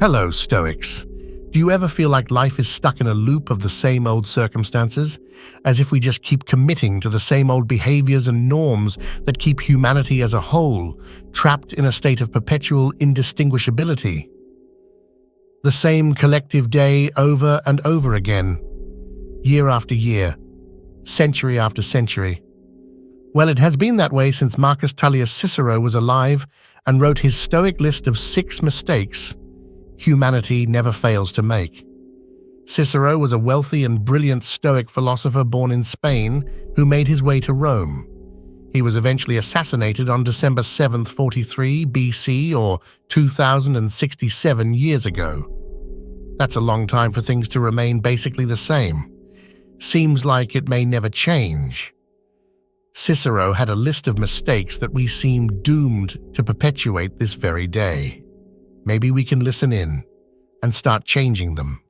Hello, Stoics. Do you ever feel like life is stuck in a loop of the same old circumstances? As if we just keep committing to the same old behaviors and norms that keep humanity as a whole trapped in a state of perpetual indistinguishability? The same collective day over and over again, year after year, century after century. Well, it has been that way since Marcus Tullius Cicero was alive and wrote his Stoic list of 6 mistakes humanity never fails to make. Cicero was a wealthy and brilliant Stoic philosopher born in Spain who made his way to Rome. He was eventually assassinated on December 7th, 43 BC, or 2067 years ago. That's a long time for things to remain basically the same. Seems like it may never change. Cicero had a list of mistakes that we seem doomed to perpetuate this very day. Maybe we can listen in and start changing them.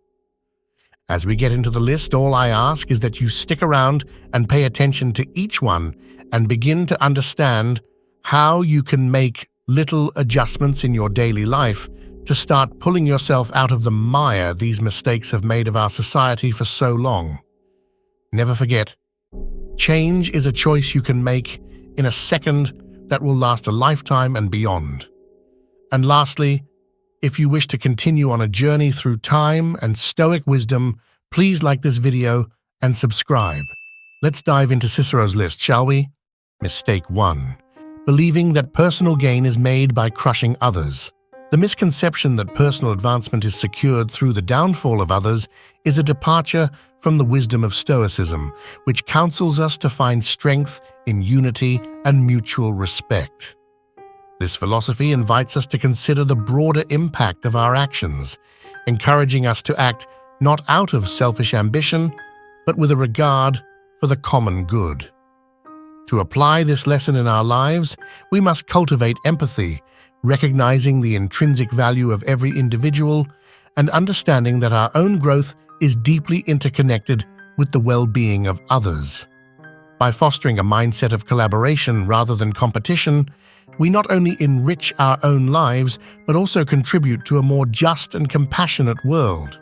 As we get into the list, all I ask is that you stick around and pay attention to each one and begin to understand how you can make little adjustments in your daily life to start pulling yourself out of the mire these mistakes have made of our society for so long. Never forget, change is a choice you can make in a second that will last a lifetime and beyond. And lastly, if you wish to continue on a journey through time and Stoic wisdom, please like this video and subscribe. Let's dive into Cicero's list, shall we? Mistake 1. Believing that personal gain is made by crushing others. The misconception that personal advancement is secured through the downfall of others is a departure from the wisdom of Stoicism, which counsels us to find strength in unity and mutual respect. This philosophy invites us to consider the broader impact of our actions, encouraging us to act not out of selfish ambition, but with a regard for the common good. To apply this lesson in our lives, we must cultivate empathy, recognizing the intrinsic value of every individual and understanding that our own growth is deeply interconnected with the well-being of others. By fostering a mindset of collaboration rather than competition, we not only enrich our own lives, but also contribute to a more just and compassionate world.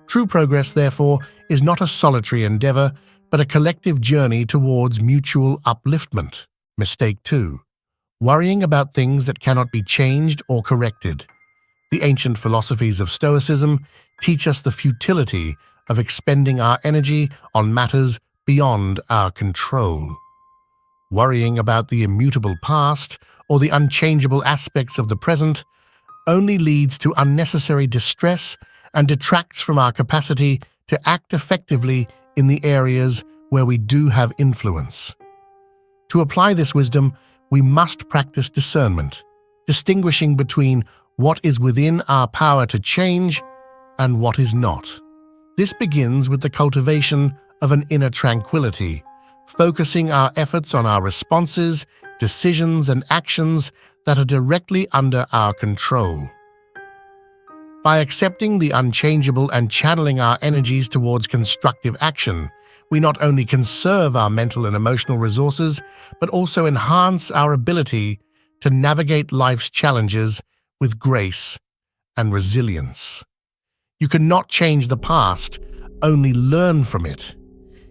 True progress, therefore, is not a solitary endeavor, but a collective journey towards mutual upliftment. Mistake 2. Worrying about things that cannot be changed or corrected. The ancient philosophies of Stoicism teach us the futility of expending our energy on matters beyond our control. Worrying about the immutable past or the unchangeable aspects of the present only leads to unnecessary distress and detracts from our capacity to act effectively in the areas where we do have influence. To apply this wisdom, we must practice discernment, distinguishing between what is within our power to change and what is not. This begins with the cultivation of an inner tranquility, focusing our efforts on our responses, decisions, and actions that are directly under our control. By accepting the unchangeable and channeling our energies towards constructive action, we not only conserve our mental and emotional resources, but also enhance our ability to navigate life's challenges with grace and resilience. You cannot change the past, only learn from it.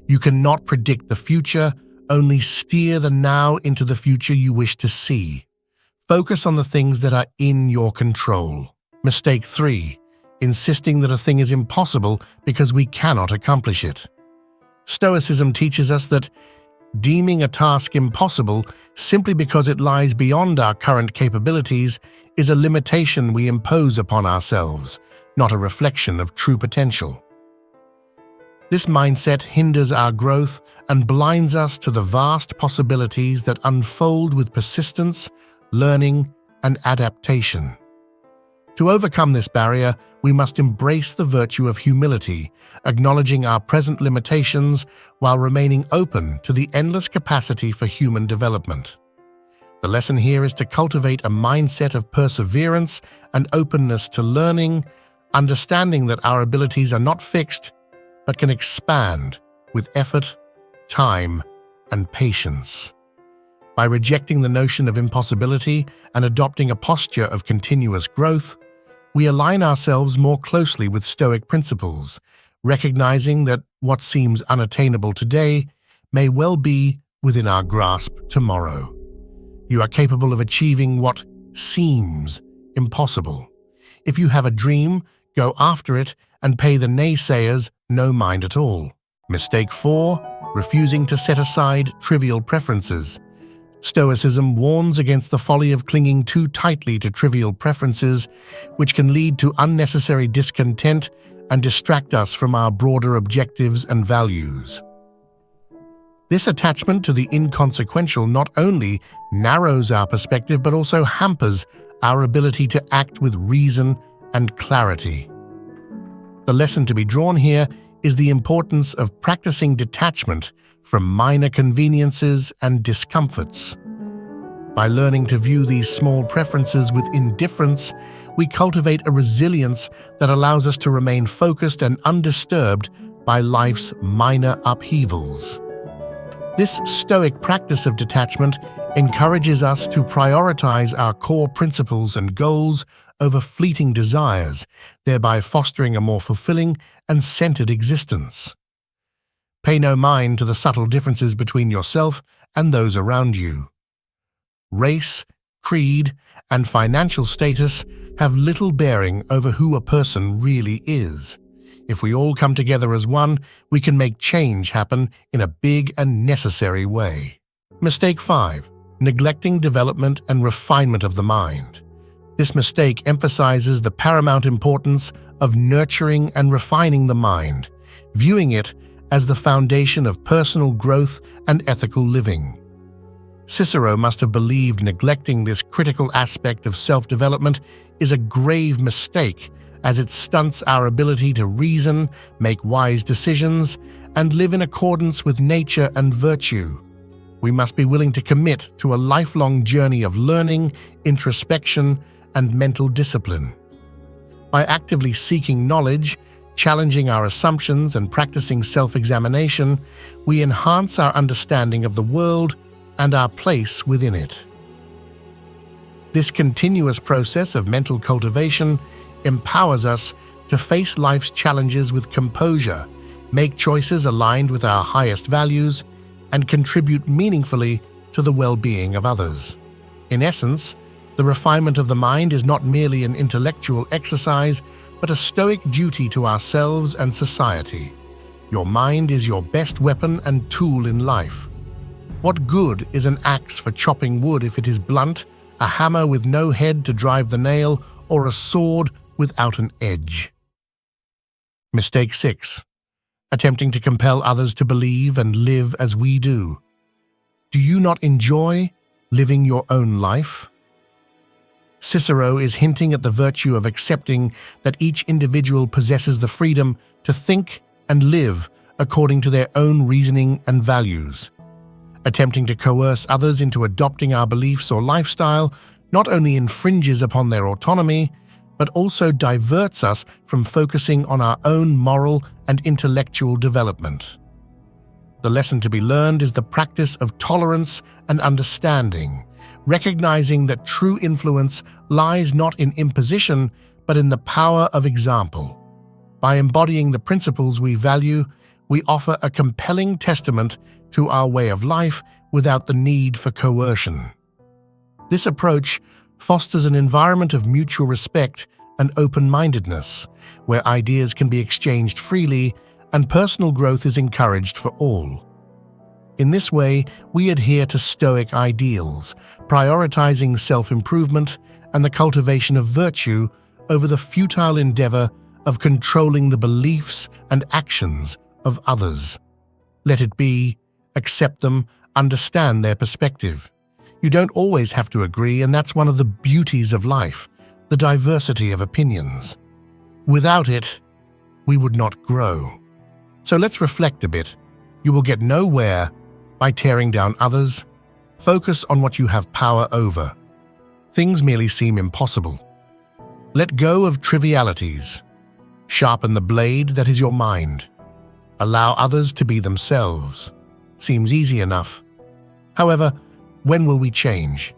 You cannot predict the future, only steer the now into the future you wish to see. Focus on the things that are in your control. Mistake 3. Insisting that a thing is impossible because we cannot accomplish it. Stoicism teaches us that deeming a task impossible simply because it lies beyond our current capabilities is a limitation we impose upon ourselves, not a reflection of true potential. This mindset hinders our growth and blinds us to the vast possibilities that unfold with persistence, learning, and adaptation. To overcome this barrier, we must embrace the virtue of humility, acknowledging our present limitations while remaining open to the endless capacity for human development. The lesson here is to cultivate a mindset of perseverance and openness to learning, understanding that our abilities are not fixed, but can expand with effort, time, and patience. By rejecting the notion of impossibility and adopting a posture of continuous growth, we align ourselves more closely with Stoic principles, recognizing that what seems unattainable today may well be within our grasp tomorrow. You are capable of achieving what seems impossible. If you have a dream, go after it and pay the naysayers no mind at all. Mistake 4. Refusing to set aside trivial preferences. Stoicism warns against the folly of clinging too tightly to trivial preferences, which can lead to unnecessary discontent and distract us from our broader objectives and values. This attachment to the inconsequential not only narrows our perspective but also hampers our ability to act with reason and clarity. The lesson to be drawn here is the importance of practicing detachment from minor conveniences and discomforts. By learning to view these small preferences with indifference, we cultivate a resilience that allows us to remain focused and undisturbed by life's minor upheavals. This Stoic practice of detachment encourages us to prioritize our core principles and goals over fleeting desires, thereby fostering a more fulfilling and centered existence. Pay no mind to the subtle differences between yourself and those around you. Race, creed, and financial status have little bearing over who a person really is. If we all come together as one, we can make change happen in a big and necessary way. Mistake 5. Neglecting development and refinement of the mind. This mistake emphasizes the paramount importance of nurturing and refining the mind, viewing it as the foundation of personal growth and ethical living. Cicero must have believed neglecting this critical aspect of self-development is a grave mistake, as it stunts our ability to reason, make wise decisions, and live in accordance with nature and virtue. We must be willing to commit to a lifelong journey of learning, introspection, and mental discipline. By actively seeking knowledge, challenging our assumptions, and practicing self-examination, we enhance our understanding of the world and our place within it. This continuous process of mental cultivation empowers us to face life's challenges with composure, make choices aligned with our highest values, and contribute meaningfully to the well-being of others. In essence, the refinement of the mind is not merely an intellectual exercise, but a Stoic duty to ourselves and society. Your mind is your best weapon and tool in life. What good is an axe for chopping wood if it is blunt, a hammer with no head to drive the nail, or a sword without an edge? Mistake 6. Attempting to compel others to believe and live as we do. Do you not enjoy living your own life? Cicero is hinting at the virtue of accepting that each individual possesses the freedom to think and live according to their own reasoning and values. Attempting to coerce others into adopting our beliefs or lifestyle not only infringes upon their autonomy, but also diverts us from focusing on our own moral and intellectual development. The lesson to be learned is the practice of tolerance and understanding, recognizing that true influence lies not in imposition, but in the power of example. By embodying the principles we value, we offer a compelling testament to our way of life without the need for coercion. This approach fosters an environment of mutual respect and open-mindedness, where ideas can be exchanged freely and personal growth is encouraged for all. In this way, we adhere to Stoic ideals, prioritizing self-improvement and the cultivation of virtue over the futile endeavor of controlling the beliefs and actions of others. Let it be, accept them, understand their perspective. You don't always have to agree, and that's one of the beauties of life, the diversity of opinions. Without it, we would not grow. So let's reflect a bit. You will get nowhere by tearing down others. Focus on what you have power over. Things merely seem impossible. Let go of trivialities. Sharpen the blade that is your mind. Allow others to be themselves. Seems easy enough. However, when will we change?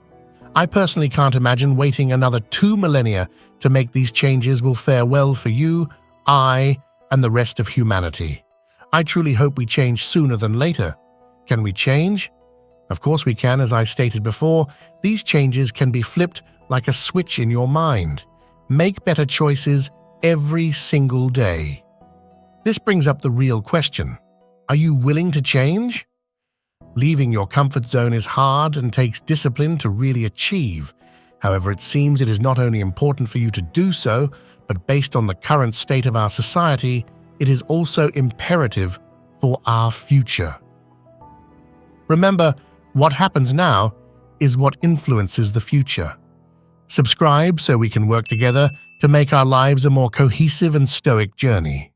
I personally can't imagine waiting another 2 millennia to make these changes will fare well for you, I, and the rest of humanity. I truly hope we change sooner than later. Can we change? Of course we can, as I stated before. These changes can be flipped like a switch in your mind. Make better choices every single day. This brings up the real question. Are you willing to change? Leaving your comfort zone is hard and takes discipline to really achieve. However, it seems it is not only important for you to do so, but based on the current state of our society, it is also imperative for our future. Remember, what happens now is what influences the future. Subscribe so we can work together to make our lives a more cohesive and stoic journey.